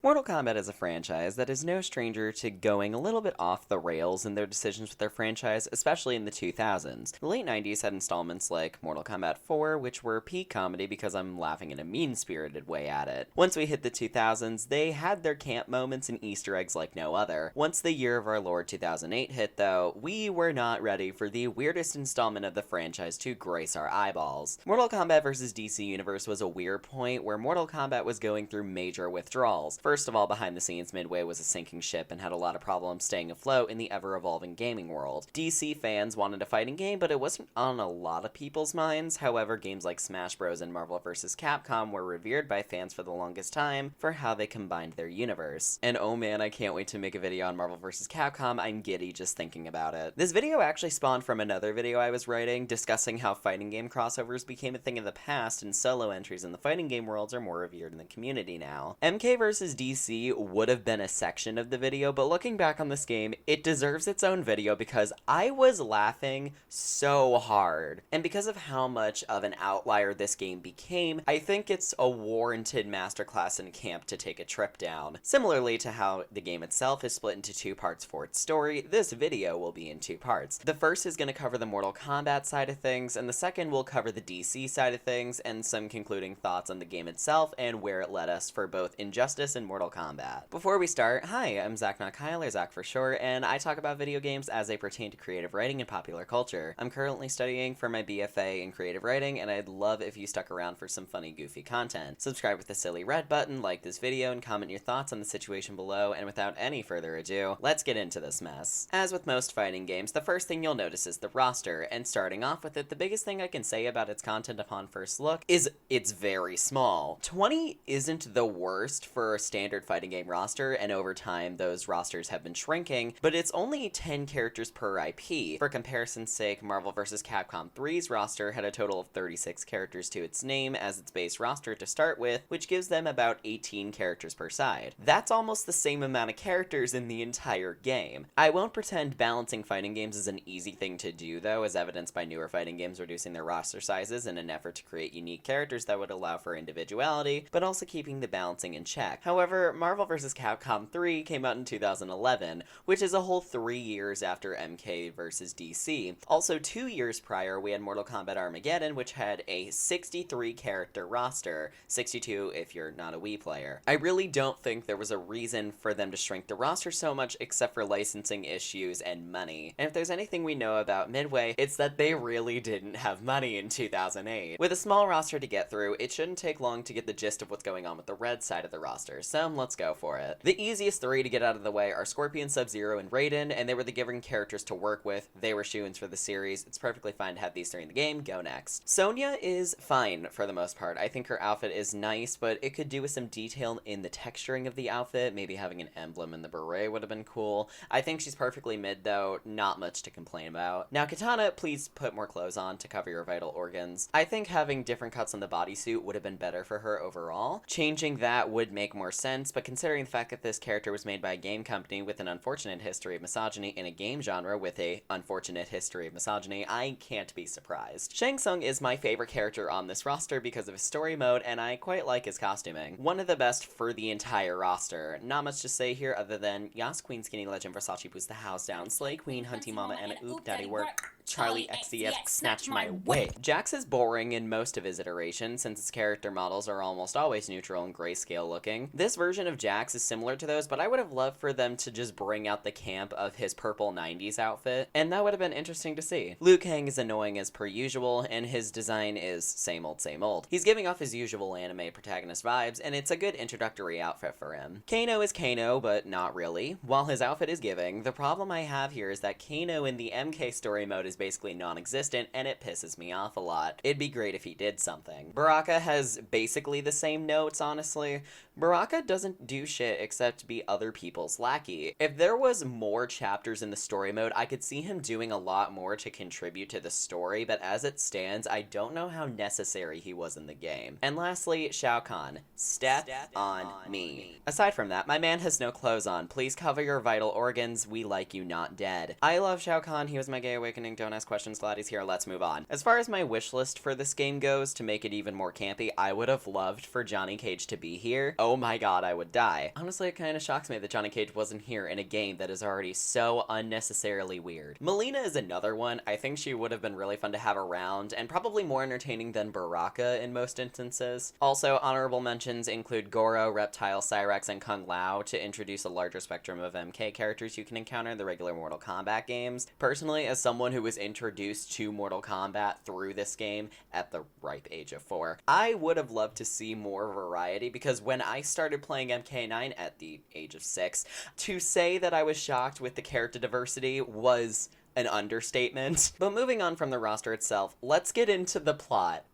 Mortal Kombat is a franchise that is no stranger to going a little bit off the rails in their decisions with their franchise, especially in the 2000s. The late 90s had installments like Mortal Kombat 4, which were peak comedy because I'm laughing in a mean-spirited way at it. Once we hit the 2000s, they had their camp moments and Easter eggs like no other. Once the year of our Lord 2008 hit, though, we were not ready for the weirdest installment of the franchise to grace our eyeballs. Mortal Kombat vs. DC Universe was a weird point where Mortal Kombat was going through major withdrawals. First of all, behind the scenes, Midway was a sinking ship and had a lot of problems staying afloat in the ever-evolving gaming world. DC fans wanted a fighting game, but it wasn't on a lot of people's minds. However, games like Smash Bros. And Marvel vs. Capcom were revered by fans for the longest time for how they combined their universe. And oh man, I can't wait to make a video on Marvel vs. Capcom. I'm giddy just thinking about it. This video actually spawned from another video I was writing, discussing how fighting game crossovers became a thing of the past and solo entries in the fighting game worlds are more revered in the community now. MK vs. DC would have been a section of the video, but looking back on this game, it deserves its own video because I was laughing so hard. And because of how much of an outlier this game became, I think it's a warranted masterclass in camp to take a trip down. Similarly to how the game itself is split into two parts for its story, this video will be in two parts. The first is going to cover the Mortal Kombat side of things, and the second will cover the DC side of things and some concluding thoughts on the game itself and where it led us for both Injustice and Mortal Kombat. Before we start, hi, I'm Zak Not Kyle, or Zak for short, and I talk about video games as they pertain to creative writing and popular culture. I'm currently studying for my BFA in creative writing, and I'd love if you stuck around for some funny, goofy content. Subscribe with the silly red button, like this video, and comment your thoughts on the situation below, and without any further ado, let's get into this mess. As with most fighting games, the first thing you'll notice is the roster, and starting off with it, the biggest thing I can say about its content upon first look is it's very small. 20 isn't the worst for a standard fighting game roster, and over time those rosters have been shrinking, but it's only 10 characters per IP. For comparison's sake, Marvel vs. Capcom 3's roster had a total of 36 characters to its name as its base roster to start with, which gives them about 18 characters per side. That's almost the same amount of characters in the entire game. I won't pretend balancing fighting games is an easy thing to do though, as evidenced by newer fighting games reducing their roster sizes in an effort to create unique characters that would allow for individuality, but also keeping the balancing in check. However, Marvel vs. Capcom 3 came out in 2011, which is a whole 3 years after MK vs. DC. Also, 2 years prior, we had Mortal Kombat Armageddon, which had a 63 character roster, 62 if you're not a Wii player. I really don't think there was a reason for them to shrink the roster so much except for licensing issues and money. And if there's anything we know about Midway, it's that they really didn't have money in 2008. With a small roster to get through, it shouldn't take long to get the gist of what's going on with the red side of the roster, so let's go for it. The easiest 3 to get out of the way are Scorpion, Sub-Zero, and Raiden, and they were the given characters to work with. They were shoo-ins for the series. It's perfectly fine to have these 3 in the game. Go next. Sonya is fine for the most part. I think her outfit is nice, but it could do with some detail in the texturing of the outfit. Maybe having an emblem in the beret would have been cool. I think she's perfectly mid though, not much to complain about. Now Katana, please put more clothes on to cover your vital organs. I think having different cuts on the bodysuit would have been better for her overall. Changing that would make more sense, but considering the fact that this character was made by a game company with an unfortunate history of misogyny in a game genre with a unfortunate history of misogyny, I can't be surprised. Shang Tsung is my favorite character on this roster because of his story mode, and I quite like his costuming. One of the best for the entire roster. Not much to say here other than Yas Queen Skinny Legend Versace boost the house down, Slay Queen Hunty Mama and a Oop Daddy work. Charlie XCX snatch my way. Jax is boring in most of his iterations since his character models are almost always neutral and grayscale looking. This version of Jax is similar to those, but I would have loved for them to just bring out the camp of his purple 90s outfit, and that would have been interesting to see. Liu Kang is annoying as per usual, and his design is same old same old. He's giving off his usual anime protagonist vibes, and it's a good introductory outfit for him. Kano is Kano, but not really. While his outfit is giving, the problem I have here is that Kano in the MK story mode is basically non-existent, and it pisses me off a lot. It'd be great if he did something. Baraka has basically the same notes, honestly. Baraka doesn't do shit except be other people's lackey. If there was more chapters in the story mode, I could see him doing a lot more to contribute to the story, but as it stands, I don't know how necessary he was in the game. And lastly, Shao Kahn. Step on me. Aside from that, my man has no clothes on. Please cover your vital organs. We like you not dead. I love Shao Kahn. He was my gay awakening. Don't ask questions. Glad he's here. Let's move on. As far as my wish list for this game goes, to make it even more campy, I would have loved for Johnny Cage to be here. Oh my god. god I would die. Honestly, it kinda shocks me that Johnny Cage wasn't here in a game that is already so unnecessarily weird. Melina is another one. I think she would have been really fun to have around, and probably more entertaining than Baraka in most instances. Also, honorable mentions include Goro, Reptile, Cyrex, and Kung Lao to introduce a larger spectrum of MK characters you can encounter in the regular Mortal Kombat games. Personally, as someone who was introduced to Mortal Kombat through this game at the ripe age of 4, I would have loved to see more variety, because when I started playing MK9 at the age of 6, to say that I was shocked with the character diversity was an understatement. But moving on from the roster itself, let's get into the plot.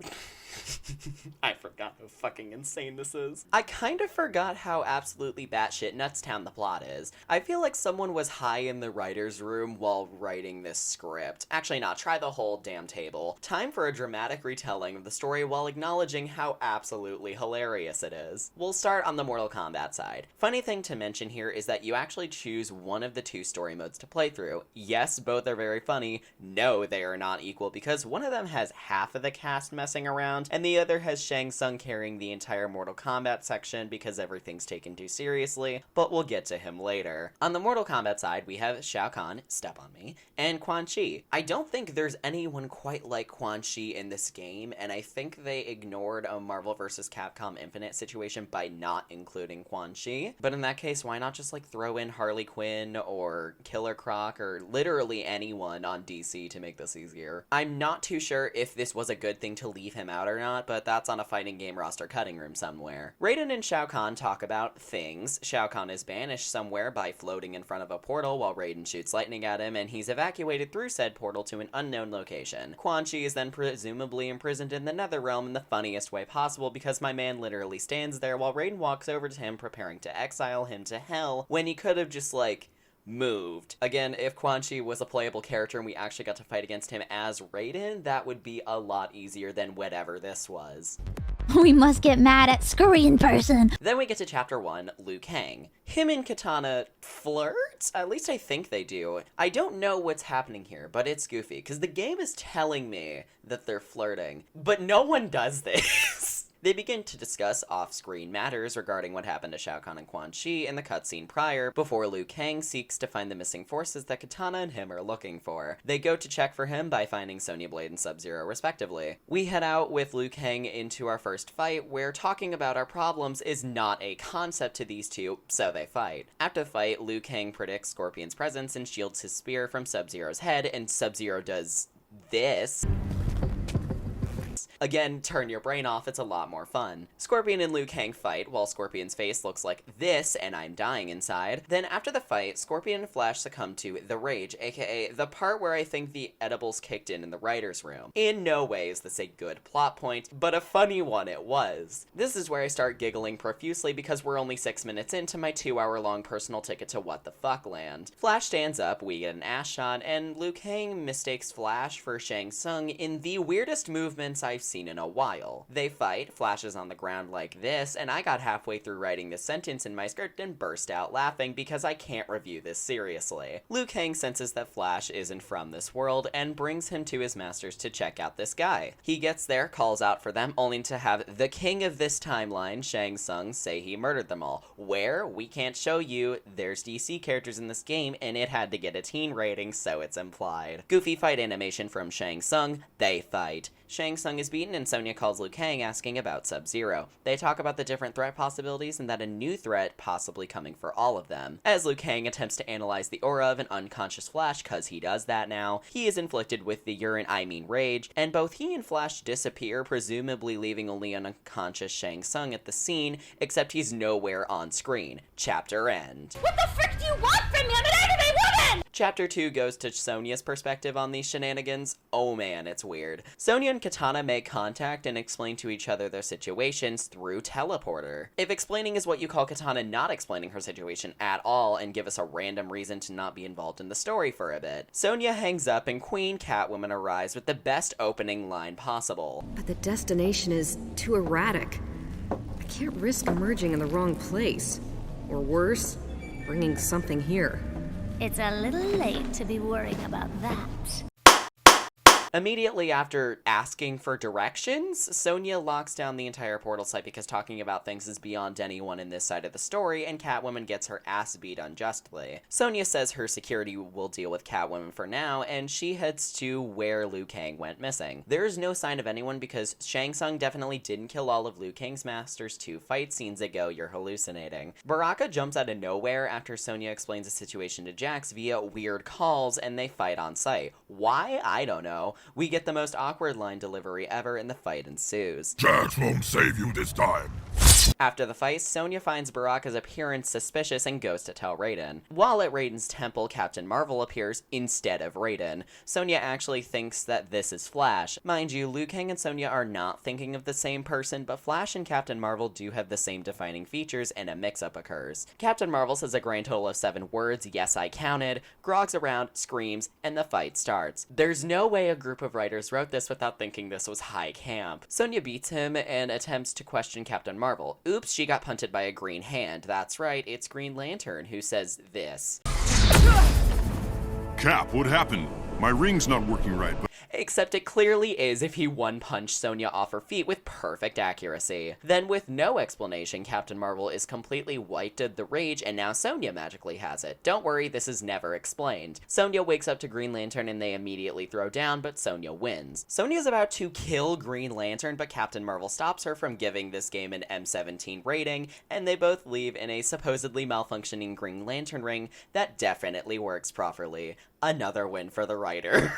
I forgot how fucking insane this is. I kind of forgot how absolutely batshit nutstown the plot is. I feel like someone was high in the writer's room while writing this script. Actually not, try the whole damn table. Time for a dramatic retelling of the story while acknowledging how absolutely hilarious it is. We'll start on the Mortal Kombat side. Funny thing to mention here is that you actually choose one of the 2 story modes to play through. Yes, both are very funny. No, they are not equal, because one of them has half of the cast messing around, and the other has Shang Tsung carrying the entire Mortal Kombat section because everything's taken too seriously, but we'll get to him later. On the Mortal Kombat side, we have Shao Kahn, step on me, and Quan Chi. I don't think there's anyone quite like Quan Chi in this game, and I think they ignored a Marvel vs. Capcom Infinite situation by not including Quan Chi. But in that case, why not just like throw in Harley Quinn or Killer Croc or literally anyone on DC to make this easier? I'm not too sure if this was a good thing to leave him out or not, but that's on a fighting game roster cutting room somewhere. Raiden and Shao Kahn talk about things. Shao Kahn is banished somewhere by floating in front of a portal while Raiden shoots lightning at him, and he's evacuated through said portal to an unknown location. Quan Chi is then presumably imprisoned in the Netherrealm in the funniest way possible, because my man literally stands there while Raiden walks over to him preparing to exile him to hell, when he could have just like moved. Again, if Quan Chi was a playable character and we actually got to fight against him as Raiden, that would be a lot easier than whatever this was. We must get mad at Scurry in person. Then we get to Chapter 1, Liu Kang. Him and Katana flirt? At least I think they do. I don't know what's happening here, but it's goofy, because the game is telling me that they're flirting, but no one does this. They begin to discuss off-screen matters regarding what happened to Shao Kahn and Quan Chi in the cutscene prior, before Liu Kang seeks to find the missing forces that Katana and him are looking for. They go to check for him by finding Sonya Blade and Sub-Zero respectively. We head out with Liu Kang into our first fight, where talking about our problems is not a concept to these two, so they fight. After the fight, Liu Kang predicts Scorpion's presence and shields his spear from Sub-Zero's head, and Sub-Zero does this. Again, turn your brain off, it's a lot more fun. Scorpion and Liu Kang fight, while Scorpion's face looks like this, and I'm dying inside. Then after the fight, Scorpion and Flash succumb to the rage, aka the part where I think the edibles kicked in the writer's room. In no way is this a good plot point, but a funny one it was. This is where I start giggling profusely, because we're only 6 minutes into my 2-hour-long personal ticket to What the Fuck land. Flash stands up, we get an ass shot, and Liu Kang mistakes Flash for Shang Tsung in the weirdest movements I've seen in a while. They fight, Flash is on the ground like this, and I got halfway through writing this sentence in my script and burst out laughing because I can't review this seriously. Liu Kang senses that Flash isn't from this world and brings him to his masters to check out this guy. He gets there, calls out for them, only to have the king of this timeline, Shang Tsung, say he murdered them all. Where? We can't show you. There's DC characters in this game, and it had to get a teen rating, so it's implied. Goofy fight animation from Shang Tsung. They fight. Shang Tsung is beaten, and Sonya calls Liu Kang asking about Sub-Zero. They talk about the different threat possibilities and that a new threat possibly coming for all of them. As Liu Kang attempts to analyze the aura of an unconscious Flash, cause he does that now, he is inflicted with the rage, and both he and Flash disappear, presumably leaving only an unconscious Shang Tsung at the scene, except he's nowhere on screen. Chapter end. What the frick do you want from me? I'm an anime woman! Chapter 2 goes to Sonya's perspective on these shenanigans. Oh man, it's weird. Sonya and Katana make contact and explain to each other their situations through teleporter. If explaining is what you call Katana not explaining her situation at all and give us a random reason to not be involved in the story for a bit, Sonya hangs up and Queen Catwoman arrives with the best opening line possible. But the destination is too erratic. I can't risk emerging in the wrong place. Or worse, bringing something here. It's a little late to be worrying about that. Immediately after asking for directions, Sonya locks down the entire portal site because talking about things is beyond anyone in this side of the story, and Catwoman gets her ass beat unjustly. Sonya says her security will deal with Catwoman for now, and she heads to where Liu Kang went missing. There's no sign of anyone because Shang Tsung definitely didn't kill all of Liu Kang's masters 2 fight scenes ago. You're hallucinating. Baraka jumps out of nowhere after Sonya explains the situation to Jax via weird calls, and they fight on site. Why? I don't know. We get the most awkward line delivery ever, and the fight ensues. Jax won't save you this time. After the fight, Sonya finds Baraka's appearance suspicious and goes to tell Raiden. While at Raiden's temple, Captain Marvel appears instead of Raiden. Sonya actually thinks that this is Flash. Mind you, Liu Kang and Sonya are not thinking of the same person, but Flash and Captain Marvel do have the same defining features, and a mix-up occurs. Captain Marvel says a grand total of 7 words, yes I counted, grogs around, screams, and the fight starts. There's no way a group of writers wrote this without thinking this was high camp. Sonya beats him and attempts to question Captain Marvel. Oops, she got punted by a green hand. That's right, it's Green Lantern who says this. Cap, what happened? My ring's not working right, but... Except it clearly is if he one-punched Sonya off her feet with perfect accuracy. Then with no explanation, Captain Marvel is completely wiped of the rage, and now Sonya magically has it. Don't worry, this is never explained. Sonya wakes up to Green Lantern and they immediately throw down, but Sonya wins. Sonya's about to kill Green Lantern, but Captain Marvel stops her from giving this game an M17 rating, and they both leave in a supposedly malfunctioning Green Lantern ring that definitely works properly. Another win for the writer.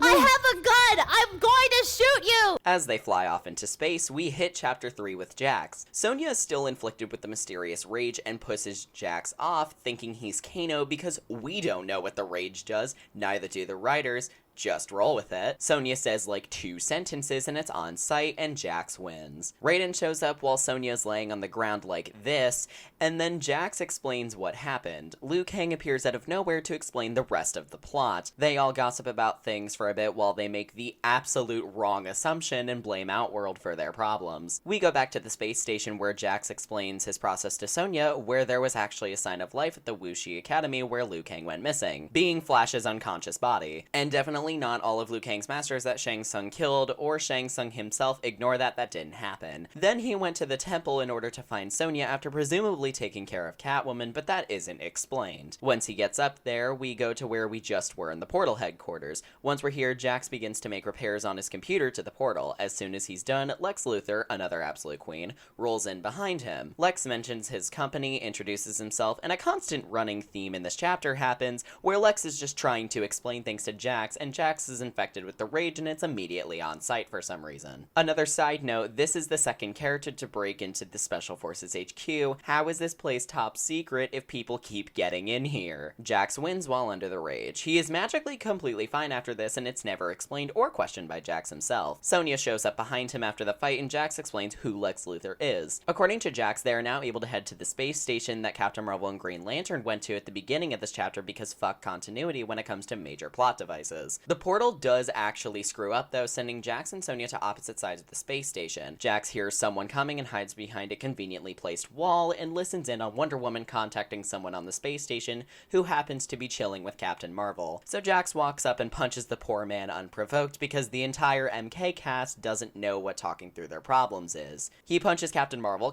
I have a gun! I'm going to shoot you! As they fly off into space, we hit Chapter 3 with Jax. Sonya is still inflicted with the mysterious rage and pushes Jax off, thinking he's Kano because we don't know what the rage does, neither do the writers. Just roll with it. Sonya says like 2 sentences and it's on site, and Jax wins. Raiden shows up while Sonya's laying on the ground like this, and then Jax explains what happened. Liu Kang appears out of nowhere to explain the rest of the plot. They all gossip about things for a bit while they make the absolute wrong assumption and blame Outworld for their problems. We go back to the space station where Jax explains his process to Sonya, where there was actually a sign of life at the Wuxi Academy where Liu Kang went missing, being Flash's unconscious body. And definitely not all of Liu Kang's masters that Shang Tsung killed, or Shang Tsung himself. Ignore that, that didn't happen. Then he went to the temple in order to find Sonya after presumably taking care of Catwoman, but that isn't explained. Once he gets up there, we go to where we just were in the portal headquarters. Once we're here, Jax begins to make repairs on his computer to the portal. As soon as he's done, Lex Luthor, another absolute queen, rolls in behind him. Lex mentions his company, introduces himself, and a constant running theme in this chapter happens, where Lex is just trying to explain things to Jax, and Jax is infected with the rage and it's immediately on site for some reason. Another side note, this is the second character to break into the Special Forces HQ. How is this place top secret if people keep getting in here? Jax wins while under the rage. He is magically completely fine after this, and it's never explained or questioned by Jax himself. Sonya shows up behind him after the fight, and Jax explains who Lex Luthor is. According to Jax, they are now able to head to the space station that Captain Marvel and Green Lantern went to at the beginning of this chapter because fuck continuity when it comes to major plot devices. The portal does actually screw up though, sending Jax and Sonya to opposite sides of the space station. Jax hears someone coming and hides behind a conveniently placed wall and listens in on Wonder Woman contacting someone on the space station who happens to be chilling with Captain Marvel. So Jax walks up and punches the poor man unprovoked because the entire MK cast doesn't know what talking through their problems is. He punches Captain Marvel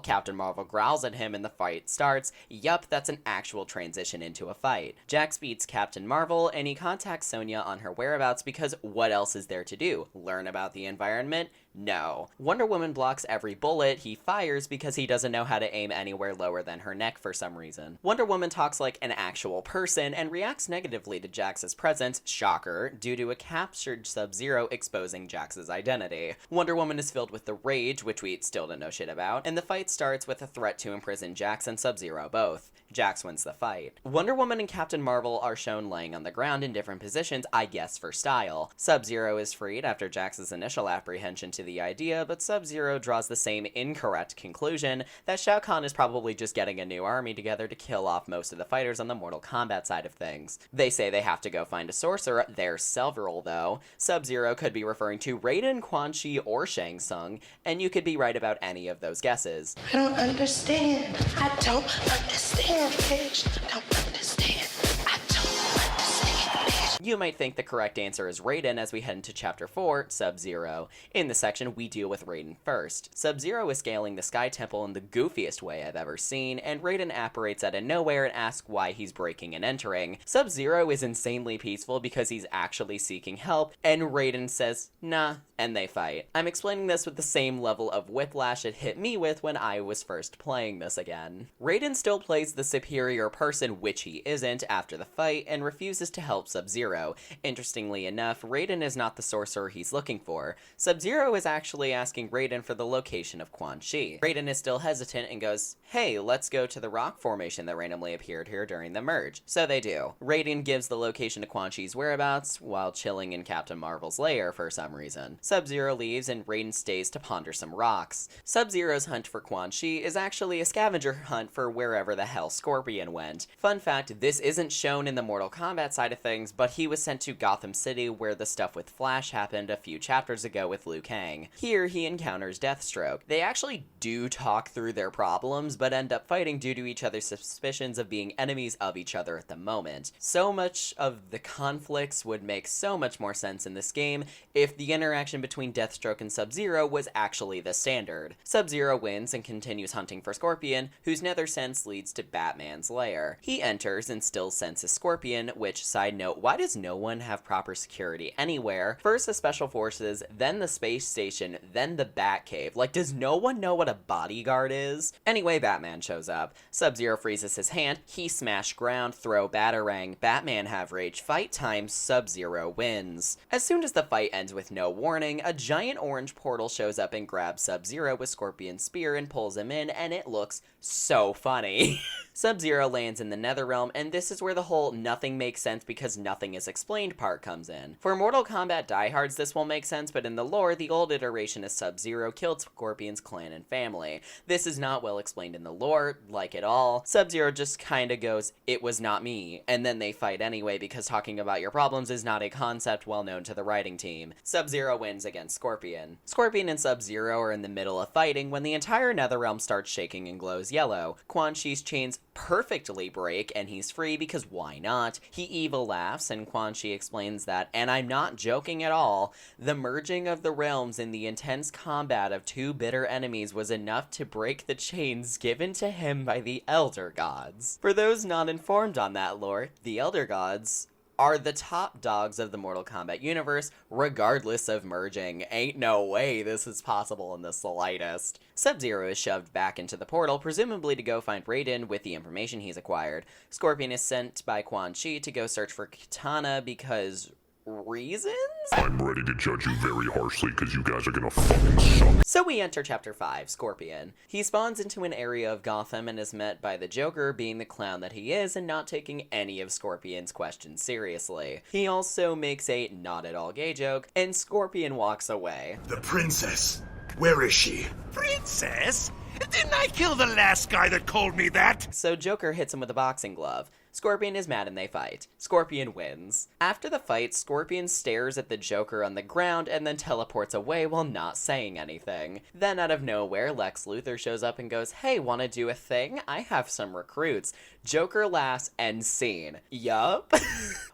growls at him, and the fight starts. Yup, that's an actual transition into a fight. Jax beats Captain Marvel and he contacts Sonya on her whereabouts because what else is there to do? Learn about the environment? No. Wonder Woman blocks every bullet he fires because he doesn't know how to aim anywhere lower than her neck for some reason. Wonder Woman talks like an actual person and reacts negatively to Jax's presence, shocker, due to a captured Sub-Zero exposing Jax's identity. Wonder Woman is filled with the rage, which we still don't know shit about, and the fight starts with a threat to imprison Jax and Sub-Zero both. Jax wins the fight. Wonder Woman and Captain Marvel are shown laying on the ground in different positions, I guess for style. Sub-Zero is freed after Jax's initial apprehension to the idea, but Sub-Zero draws the same incorrect conclusion that Shao Kahn is probably just getting a new army together to kill off most of the fighters on the Mortal Kombat side of things. They say they have to go find a sorcerer. There's several though. Sub-Zero could be referring to Raiden, Quan Chi, or Shang Tsung, and you could be right about any of those guesses. I don't understand. I don't understand, bitch. I don't understand. I don't understand, bitch. You might think the correct answer is Raiden as we head into Chapter 4, Sub-Zero. In this section, we deal with Raiden first. Sub-Zero is scaling the Sky Temple in the goofiest way I've ever seen, and Raiden apparates out of nowhere and asks why he's breaking and entering. Sub-Zero is insanely peaceful because he's actually seeking help, and Raiden says, nah, and they fight. I'm explaining this with the same level of whiplash it hit me with when I was first playing this again. Raiden still plays the superior person, which he isn't, after the fight, and refuses to help Sub-Zero. Interestingly enough, Raiden is not the sorcerer he's looking for. Sub-Zero is actually asking Raiden for the location of Quan Chi. Raiden is still hesitant and goes, hey, let's go to the rock formation that randomly appeared here during the merge. So they do. Raiden gives the location to Quan Chi's whereabouts while chilling in Captain Marvel's lair for some reason. Sub-Zero leaves and Raiden stays to ponder some rocks. Sub-Zero's hunt for Quan Chi is actually a scavenger hunt for wherever the hell Scorpion went. Fun fact, this isn't shown in the Mortal Kombat side of things, but he was sent to Gotham City where the stuff with Flash happened a few chapters ago with Liu Kang. Here, he encounters Deathstroke. They actually do talk through their problems, but end up fighting due to each other's suspicions of being enemies of each other at the moment. So much of the conflicts would make so much more sense in this game if the interaction between Deathstroke and Sub-Zero was actually the standard. Sub-Zero wins and continues hunting for Scorpion, whose nether sense leads to Batman's lair. He enters and still senses Scorpion, which, side note, why does no one have proper security anywhere? First the Special Forces, then the space station, then the Batcave. Like, does no one know what a bodyguard is? Anyway, Batman shows up. Sub-Zero freezes his hand, he smash ground, throw Batarang, Batman have rage, fight time, Sub-Zero wins. As soon as the fight ends with no warning, a giant orange portal shows up and grabs Sub-Zero with Scorpion's spear and pulls him in, and it looks so funny. Sub-Zero lands in the Netherrealm, and this is where the whole nothing makes sense because nothing is explained part comes in. For Mortal Kombat diehards, this won't make sense, but in the lore, the old iteration of Sub-Zero killed Scorpion's clan and family. This is not well explained in the lore, like at all. Sub-Zero just kinda goes, it was not me, and then they fight anyway because talking about your problems is not a concept well known to the writing team. Sub-Zero wins against Scorpion. Scorpion and Sub-Zero are in the middle of fighting when the entire Netherrealm starts shaking and glows yellow. Quan Chi's chains perfectly break, and he's free because why not? He evil laughs, and Quan Chi explains that, and I'm not joking at all, the merging of the realms in the intense combat of two bitter enemies was enough to break the chains given to him by the Elder Gods. For those not informed on that lore, the Elder Gods are the top dogs of the Mortal Kombat universe, regardless of merging. Ain't no way this is possible in the slightest. Sub-Zero is shoved back into the portal, presumably to go find Raiden with the information he's acquired. Scorpion is sent by Quan Chi to go search for Katana because reasons? I'm ready to judge you very harshly because you guys are gonna fucking suck. So we enter Chapter 5, Scorpion. He spawns into an area of Gotham and is met by the Joker being the clown that he is and not taking any of Scorpion's questions seriously. He also makes a not at all gay joke, and Scorpion walks away. The princess. Where is she? Princess? Didn't I kill the last guy that called me that? So Joker hits him with a boxing glove. Scorpion is mad and they fight. Scorpion wins. After the fight, Scorpion stares at the Joker on the ground and then teleports away while not saying anything. Then out of nowhere, Lex Luthor shows up and goes, hey, wanna do a thing? I have some recruits. Joker laughs, end scene. Yup.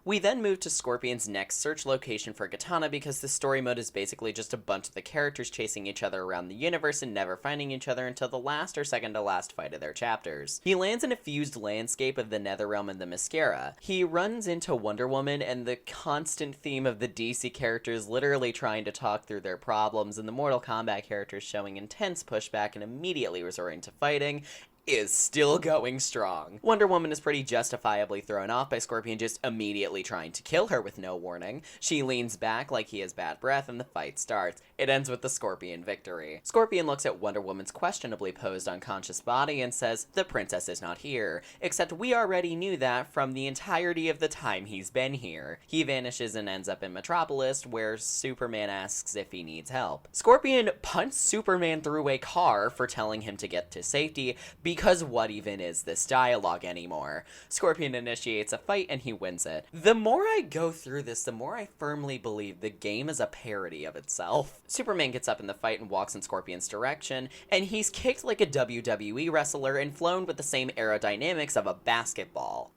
We then move to Scorpion's next search location for Katana because the story mode is basically just a bunch of the characters chasing each other around the universe and never finding each other until the last or second to last fight of their chapters. He lands in a fused landscape of the Netherrealm and the Mascara. He runs into Wonder Woman and the constant theme of the DC characters literally trying to talk through their problems and the Mortal Kombat characters showing intense pushback and immediately resorting to fighting is still going strong. Wonder Woman is pretty justifiably thrown off by Scorpion just immediately trying to kill her with no warning. She leans back like he has bad breath and the fight starts. It ends with the Scorpion victory. Scorpion looks at Wonder Woman's questionably posed unconscious body and says, the princess is not here. Except we already knew that from the entirety of the time he's been here. He vanishes and ends up in Metropolis where Superman asks if he needs help. Scorpion punts Superman through a car for telling him to get to safety because what even is this dialogue anymore? Scorpion initiates a fight and he wins it. The more I go through this, the more I firmly believe the game is a parody of itself. Superman gets up in the fight and walks in Scorpion's direction, and he's kicked like a WWE wrestler and flown with the same aerodynamics of a basketball.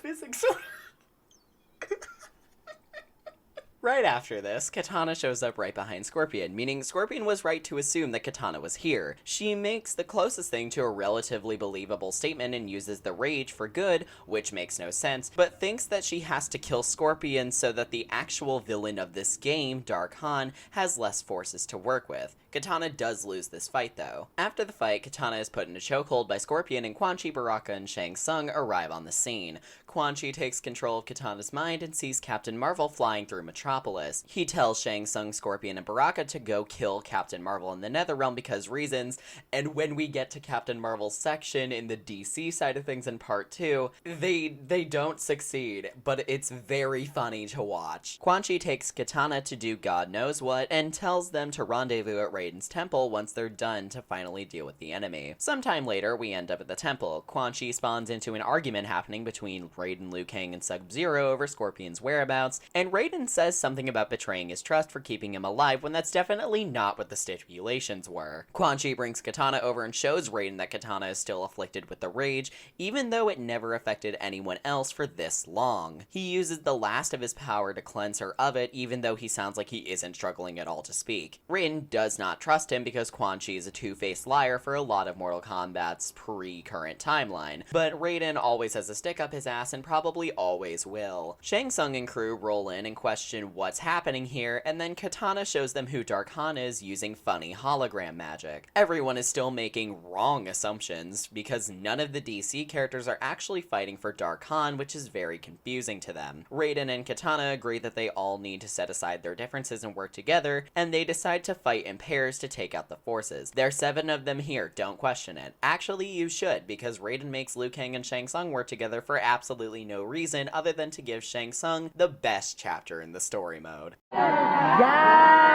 physics. Right after this, Katana shows up right behind Scorpion, meaning Scorpion was right to assume that Katana was here. She makes the closest thing to a relatively believable statement and uses the rage for good, which makes no sense, but thinks that she has to kill Scorpion so that the actual villain of this game, Dark Han, has less forces to work with. Katana does lose this fight, though. After the fight, Katana is put in a chokehold by Scorpion, and Quan Chi, Baraka, and Shang Tsung arrive on the scene. Quan Chi takes control of Katana's mind and sees Captain Marvel flying through Metropolis. He tells Shang Tsung, Scorpion, and Baraka to go kill Captain Marvel in the Netherrealm because reasons, and when we get to Captain Marvel's section in the DC side of things in part 2, they don't succeed, but it's very funny to watch. Quan Chi takes Katana to do God knows what, and tells them to rendezvous at Raiden's temple once they're done to finally deal with the enemy. Sometime later, we end up at the temple. Quan Chi spawns into an argument happening between Raiden, Liu Kang, and Sub-Zero over Scorpion's whereabouts, and Raiden says something about betraying his trust for keeping him alive when that's definitely not what the stipulations were. Quan Chi brings Katana over and shows Raiden that Katana is still afflicted with the rage, even though it never affected anyone else for this long. He uses the last of his power to cleanse her of it, even though he sounds like he isn't struggling at all to speak. Raiden does not trust him because Quan Chi is a two-faced liar for a lot of Mortal Kombat's pre-current timeline, but Raiden always has a stick up his ass and probably always will. Shang Tsung and crew roll in and question what's happening here, and then Katana shows them who Dark Han is using funny hologram magic. Everyone is still making wrong assumptions because none of the DC characters are actually fighting for Dark Han, which is very confusing to them. Raiden and Katana agree that they all need to set aside their differences and work together, and they decide to fight in pairs to take out the forces. There's 7 of them here, don't question it. Actually, you should, because Raiden makes Liu Kang and Shang Tsung work together for absolutely no reason other than to give Shang Tsung the best chapter in the story mode. Yes!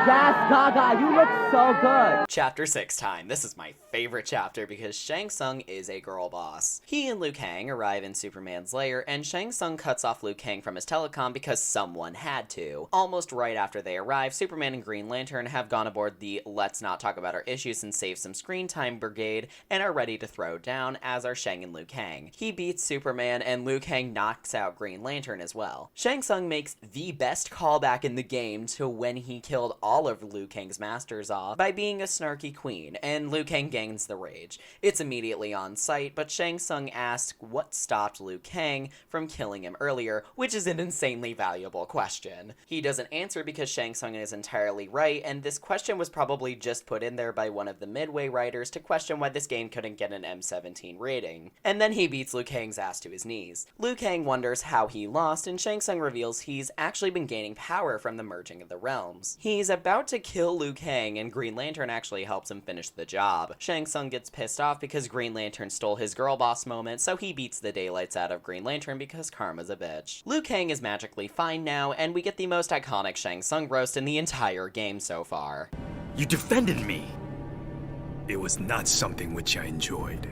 Yes, Gaga, you look so good! Chapter 6 time. This is my favorite chapter because Shang Tsung is a girl boss. He and Liu Kang arrive in Superman's lair, and Shang Tsung cuts off Liu Kang from his telecom because someone had to. Almost right after they arrive, Superman and Green Lantern have gone aboard the Let's Not Talk About Our Issues and Save Some Screen Time brigade and are ready to throw down, as are Shang and Liu Kang. He beats Superman, and Liu Kang knocks out Green Lantern as well. Shang Tsung makes the best callback in the game to when he killed all of Liu Kang's masters off by being a snarky queen, and Liu Kang gains the rage. It's immediately on site, but Shang Tsung asks what stopped Liu Kang from killing him earlier, which is an insanely valuable question. He doesn't answer because Shang Tsung is entirely right, and this question was probably just put in there by one of the Midway writers to question why this game couldn't get an M17 rating. And then he beats Liu Kang's ass to his knees. Liu Kang wonders how he lost, and Shang Tsung reveals he's actually been gaining power from the merging of the realms. He's about to kill Liu Kang, and Green Lantern actually helps him finish the job. Shang Tsung gets pissed off because Green Lantern stole his girl boss moment, so he beats the daylights out of Green Lantern because karma's a bitch. Liu Kang is magically fine now, and we get the most iconic Shang Tsung roast in the entire game so far. You defended me. It was not something which I enjoyed.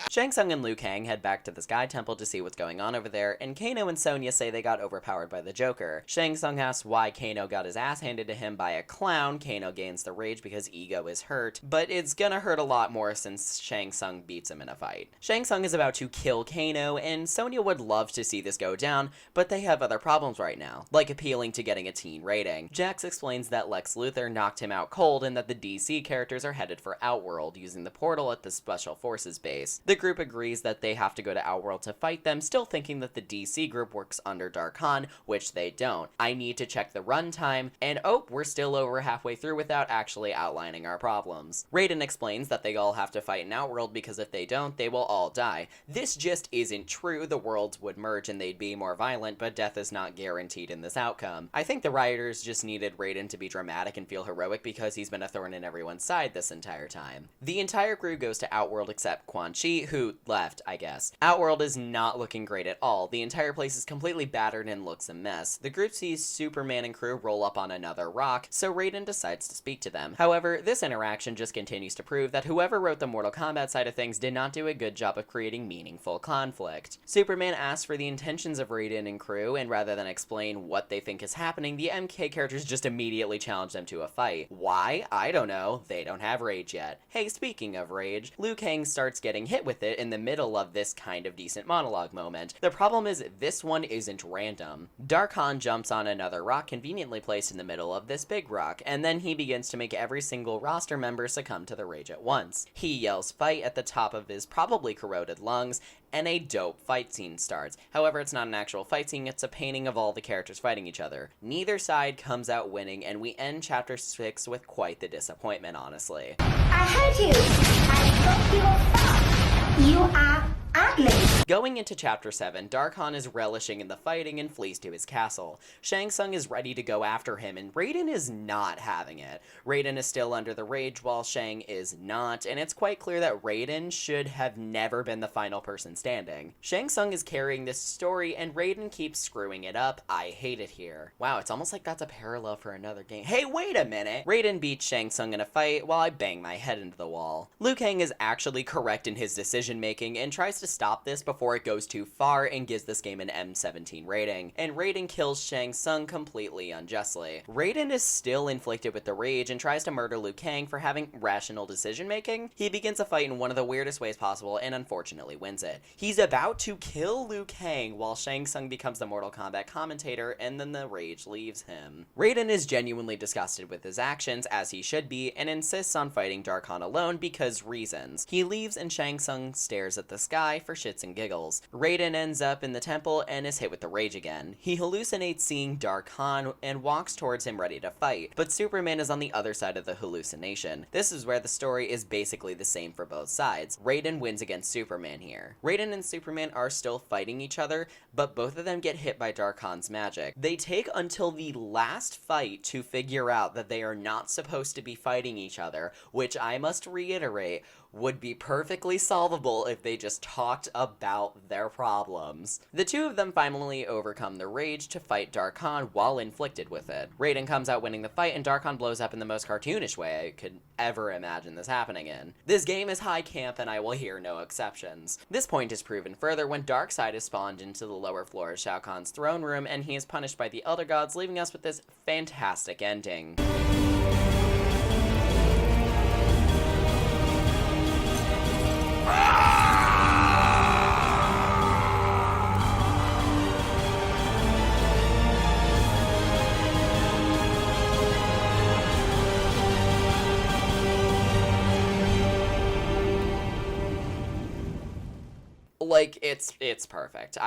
Shang Tsung and Liu Kang head back to the Sky Temple to see what's going on over there, and Kano and Sonya say they got overpowered by the Joker. Shang Tsung asks why Kano got his ass handed to him by a clown. Kano gains the rage because ego is hurt, but it's gonna hurt a lot more since Shang Tsung beats him in a fight. Shang Tsung is about to kill Kano, and Sonya would love to see this go down, but they have other problems right now, like appealing to getting a teen rating. Jax explains that Lex Luthor knocked him out cold and that the DC characters are headed for Outworld using the portal at the Special Forces base. The group agrees that they have to go to Outworld to fight them, still thinking that the DC group works under Dark Han, which they don't. I need to check the runtime, and oh, we're still over halfway through without actually outlining our problems. Raiden explains that they all have to fight in Outworld because if they don't, they will all die. This just isn't true. The worlds would merge and they'd be more violent, but death is not guaranteed in this outcome. I think the writers just needed Raiden to be dramatic and feel heroic because he's been a thorn in everyone's side this entire time. The entire crew goes to Outworld except Quan Chi, who who left, I guess. Outworld is not looking great at all. The entire place is completely battered and looks a mess. The group sees Superman and crew roll up on another rock, so Raiden decides to speak to them. However, this interaction just continues to prove that whoever wrote the Mortal Kombat side of things did not do a good job of creating meaningful conflict. Superman asks for the intentions of Raiden and crew, and rather than explain what they think is happening, the MK characters just immediately challenge them to a fight. Why? I don't know. They don't have rage yet. Hey, speaking of rage, KANG starts getting hit with it in the middle of this kind of decent monologue moment. The problem is this one isn't random. Darkhan jumps on another rock conveniently placed in the middle of this big rock, and then he begins to make every single roster member succumb to the rage at once. He yells fight at the top of his probably corroded lungs, and a dope fight scene starts. However, it's not an actual fight scene, it's a painting of all the characters fighting each other. Neither side comes out winning, and we end Chapter 6 with quite the disappointment, honestly. I heard you. I spoke your thoughts. You are ugly. Going into Chapter 7, Darkhan is relishing in the fighting and flees to his castle. Shang Tsung is ready to go after him, and Raiden is not having it. Raiden is still under the rage while Shang is not, and it's quite clear that Raiden should have never been the final person standing. Shang Tsung is carrying this story, and Raiden keeps screwing it up. I hate it here. Wow, it's almost like that's a parallel for another game. Hey, wait a minute! Raiden beats Shang Tsung in a fight while I bang my head into the wall. KANG is actually correct in his decision making and tries to stop this before it goes too far and gives this game an M17 rating, and Raiden kills Shang Tsung completely unjustly. Raiden is still inflicted with the rage and tries to murder KANG for having rational decision making. He begins a fight in one of the weirdest ways possible and unfortunately wins it. He's about to kill KANG while Shang Tsung becomes the Mortal Kombat commentator, and then the rage leaves him. Raiden is genuinely disgusted with his actions, as he should be, and insists on fighting Darkhan alone because reasons. He leaves and Shang Tsung stares at the sky for shits and giggles. Raiden ends up in the temple and is hit with the rage again. He hallucinates seeing Darkhan and walks towards him ready to fight, but Superman is on the other side of the hallucination. This is where the story is basically the same for both sides. Raiden wins against Superman here. Raiden and Superman are still fighting each other, but both of them get hit by Darkhan's magic. They take until the last fight to figure out that they are not supposed to be fighting each other, which I must reiterate would be perfectly solvable if they just talked about their problems. The two of them finally overcome the rage to fight Darkhan while inflicted with it. Raiden comes out winning the fight, and Darkhan blows up in the most cartoonish way I could ever imagine this happening in. This game is high camp, and I will hear no exceptions. This point is proven further when Darkseid is spawned into the lower floor of Shao Kahn's throne room, and he is punished by the Elder Gods, leaving us with this fantastic ending. Like, it's perfect.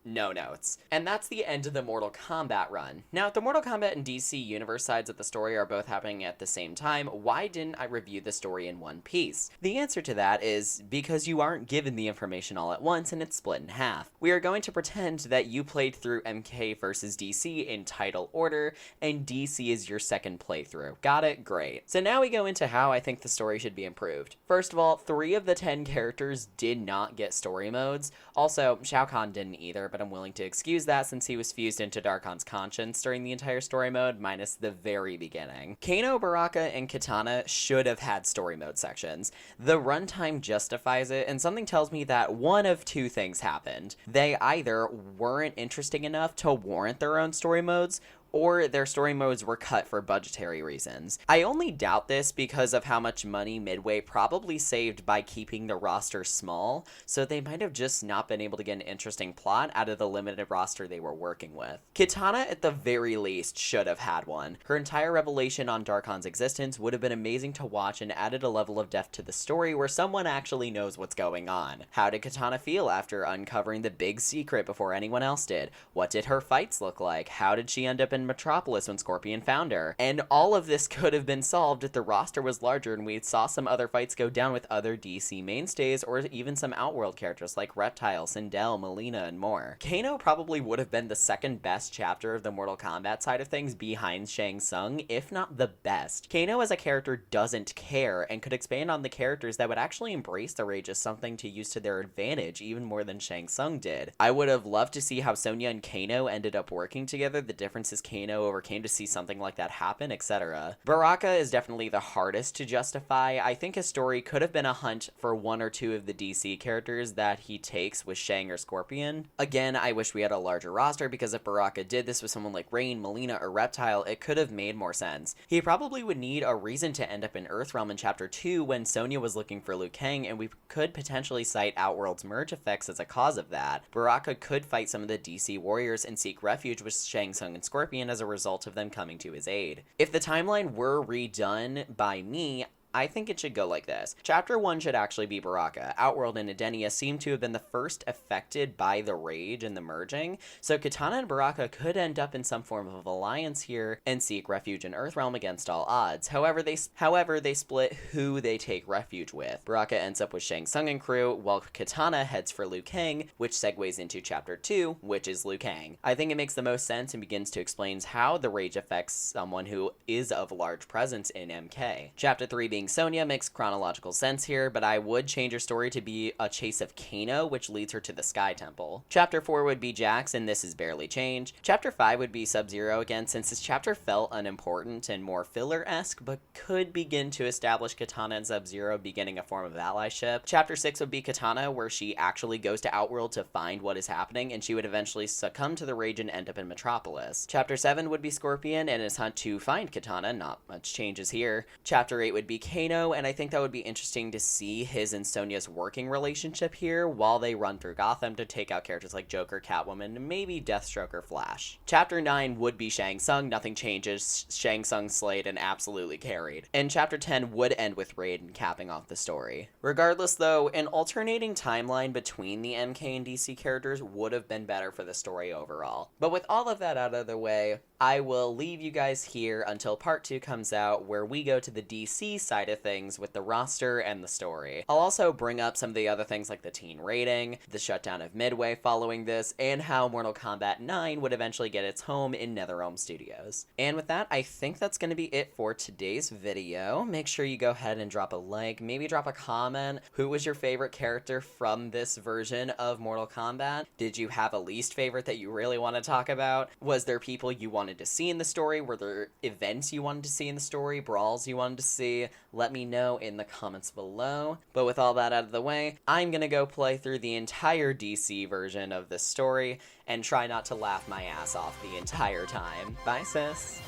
No notes. And that's the end of the Mortal Kombat run. Now, if the Mortal Kombat and DC Universe sides of the story are both happening at the same time, why didn't I review the story in one piece? The answer to that is because you aren't given the information all at once and it's split in half. We are going to pretend that you played through MK versus DC in title order, and DC is your second playthrough. Got it? Great. So now we go into how I think the story should be improved. First of all, 3 of the 10 characters did not get story modes. Also, Shao Kahn didn't either, but I'm willing to excuse that since he was fused into Darkhan's conscience during the entire story mode, minus the very beginning. Kano, Baraka, and Kitana should have had story mode sections. The runtime justifies it, and something tells me that one of 2 things happened. They either weren't interesting enough to warrant their own story modes, or their story modes were cut for budgetary reasons. I only doubt this because of how much money Midway probably saved by keeping the roster small, so they might have just not been able to get an interesting plot out of the limited roster they were working with. Kitana, at the very least, should have had one. Her entire revelation on Darkhan's existence would have been amazing to watch and added a level of depth to the story where someone actually knows what's going on. How did Kitana feel after uncovering the big secret before anyone else did? What did her fights look like? How did she end up in in Metropolis when Scorpion found her. And all of this could have been solved if the roster was larger and we saw some other fights go down with other DC mainstays or even some Outworld characters like Reptile, Sindel, Melina, and more. Kano probably would have been the second best chapter of the Mortal Kombat side of things behind Shang Tsung, if not the best. Kano as a character doesn't care and could expand on the characters that would actually embrace the rage as something to use to their advantage even more than Shang Tsung did. I would have loved to see how Sonya and Kano ended up working together, the differences Kano overcame to see something like that happen, etc. Baraka is definitely the hardest to justify. I think his story could have been a hunt for one or two of the DC characters that he takes with Shang or Scorpion. Again, I wish we had a larger roster because if Baraka did this with someone like Rain, Melina, or Reptile, it could have made more sense. He probably would need a reason to end up in Earthrealm in Chapter 2 when Sonya was looking for Liu Kang, and we could potentially cite Outworld's merge effects as a cause of that. Baraka could fight some of the DC warriors and seek refuge with Shang Tsung and Scorpion as a result of them coming to his aid. If the timeline were redone by me, I think it should go like this. Chapter 1 should actually be Baraka. Outworld and Edenia seem to have been the first affected by the rage and the merging, so Kitana and Baraka could end up in some form of alliance here and seek refuge in Earthrealm against all odds. However, they split who they take refuge with. Baraka ends up with Shang Tsung and crew, while Kitana heads for Liu Kang, which segues into Chapter 2, which is Liu Kang. I think it makes the most sense and begins to explain how the rage affects someone who is of large presence in MK. Chapter 3 being Sonya makes chronological sense here, but I would change her story to be a chase of Kano, which leads her to the Sky Temple. Chapter 4 would be Jax, and this is barely changed. Chapter 5 would be Sub-Zero again, since this chapter felt unimportant and more filler-esque, but could begin to establish Kitana and Sub-Zero beginning a form of allyship. Chapter 6 would be Kitana, where she actually goes to Outworld to find what is happening, and she would eventually succumb to the rage and end up in Metropolis. Chapter 7 would be Scorpion and his hunt to find Kitana, not much changes here. Chapter 8 would be Kano, and I think that would be interesting to see his and Sonya's working relationship here while they run through Gotham to take out characters like Joker, Catwoman, and maybe Deathstroke or Flash. Chapter 9 would be Shang Tsung, nothing changes, Shang Tsung slayed and absolutely carried. And Chapter 10 would end with Raiden capping off the story. Regardless though, an alternating timeline between the MK and DC characters would have been better for the story overall. But with all of that out of the way, I will leave you guys here until Part 2 comes out, where we go to the DC side of things with the roster and the story. I'll also bring up some of the other things like the teen rating, the shutdown of Midway following this, and how Mortal Kombat 9 would eventually get its home in NetherRealm Studios. And with that, I think that's going to be it for today's video. Make sure you go ahead and drop a like, maybe drop a comment. Who was your favorite character from this version of Mortal Kombat? Did you have a least favorite that you really want to talk about? Was there people you wanted to see in the story? Were there events you wanted to see in the story? Brawls you wanted to see? Let me know in the comments below. But with all that out of the way, I'm gonna go play through the entire DC version of this story and try not to laugh my ass off the entire time. Bye, sis.